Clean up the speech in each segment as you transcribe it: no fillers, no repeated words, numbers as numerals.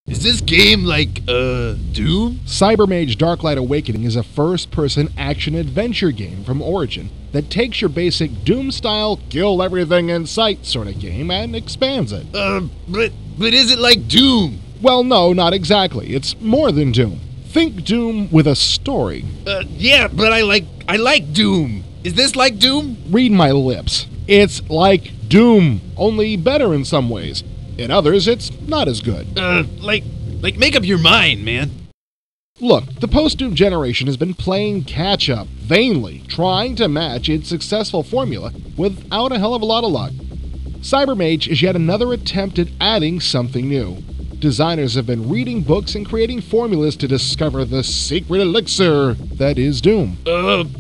Is this game like, Doom? Cybermage Darklight Awakening is a first-person action-adventure game from Origin that takes your basic Doom-style, kill everything in sight sort of game and expands it. But is it like Doom? Well, no, not exactly. It's more than Doom. Think Doom with a story. Yeah, but I like Doom. Is this like Doom? Read my lips. It's like Doom, only better in some ways. In others, it's not as good. Like make up your mind, man. Look, the post-Doom generation has been playing catch-up, vainly, trying to match its successful formula without a hell of a lot of luck. Cybermage is yet another attempt at adding something new. Designers have been reading books and creating formulas to discover the secret elixir that is Doom.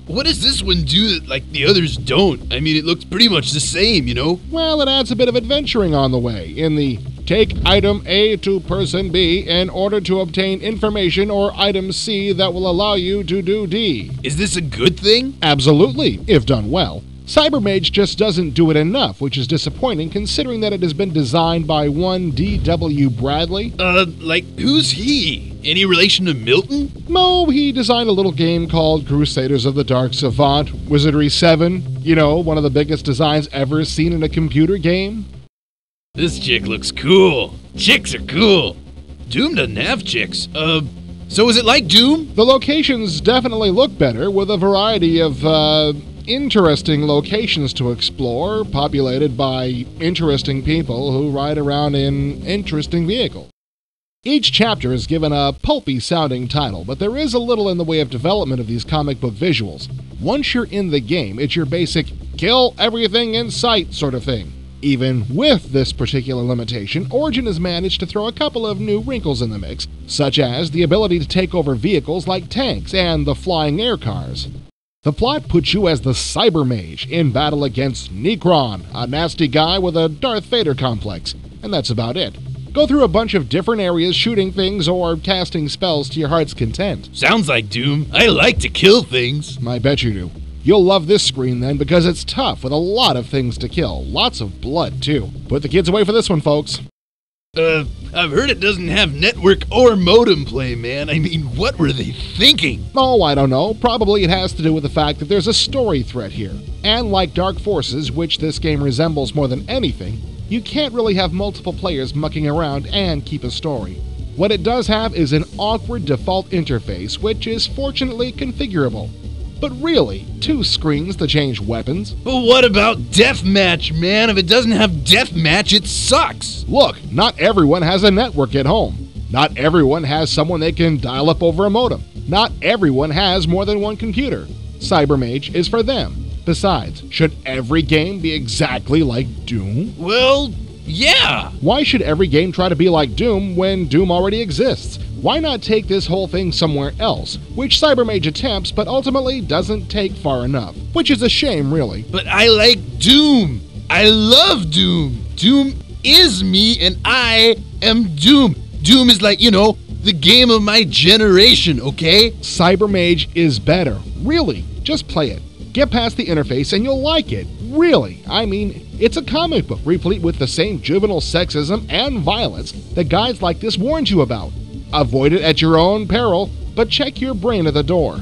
What does this one do that, like, the others don't? I mean, it looks pretty much the same, you know? Well, it adds a bit of adventuring on the way, in the take item A to person B in order to obtain information or item C that will allow you to do D. Is this a good thing? Absolutely, if done well. Cybermage just doesn't do it enough, which is disappointing considering that it has been designed by one D.W. Bradley. Like, who's he? Any relation to Milton? No, he designed a little game called Crusaders of the Dark Savant, Wizardry 7. You know, one of the biggest designs ever seen in a computer game. This chick looks cool. Chicks are cool. Doom doesn't have chicks. So is it like Doom? The locations definitely look better, with a variety of, interesting locations to explore, populated by interesting people who ride around in interesting vehicles. Each chapter is given a pulpy-sounding title, but there is a little in the way of development of these comic book visuals. Once you're in the game, it's your basic kill everything in sight sort of thing. Even with this particular limitation, Origin has managed to throw a couple of new wrinkles in the mix, such as the ability to take over vehicles like tanks and the flying air cars. The plot puts you as the Cybermage in battle against NeCrom, a nasty guy with a Darth Vader complex, and that's about it. Go through a bunch of different areas shooting things or casting spells to your heart's content. Sounds like Doom. I like to kill things. I bet you do. You'll love this screen then because it's tough with a lot of things to kill. Lots of blood, too. Put the kids away for this one, folks. I've heard it doesn't have network or modem play, man. I mean, what were they thinking? Oh, I don't know. Probably it has to do with the fact that there's a story thread here. And like Dark Forces, which this game resembles more than anything, you can't really have multiple players mucking around and keep a story. What it does have is an awkward default interface, which is fortunately configurable. But really, 2 screens to change weapons? But what about deathmatch, man? If it doesn't have deathmatch, it sucks. Look, not everyone has a network at home. Not everyone has someone they can dial up over a modem. Not everyone has more than one computer. Cybermage is for them. Besides, should every game be exactly like Doom? Well, yeah. Why should every game try to be like Doom when Doom already exists? Why not take this whole thing somewhere else, which Cybermage attempts but ultimately doesn't take far enough, which is a shame, really. But I like Doom. I love Doom. Doom is me and I am Doom. Doom is like, you know, the game of my generation, okay? Cybermage is better. Really, just play it. Get past the interface and you'll like it. Really. I mean, it's a comic book replete with the same juvenile sexism and violence that guides like this warned you about. Avoid it at your own peril, but check your brain at the door.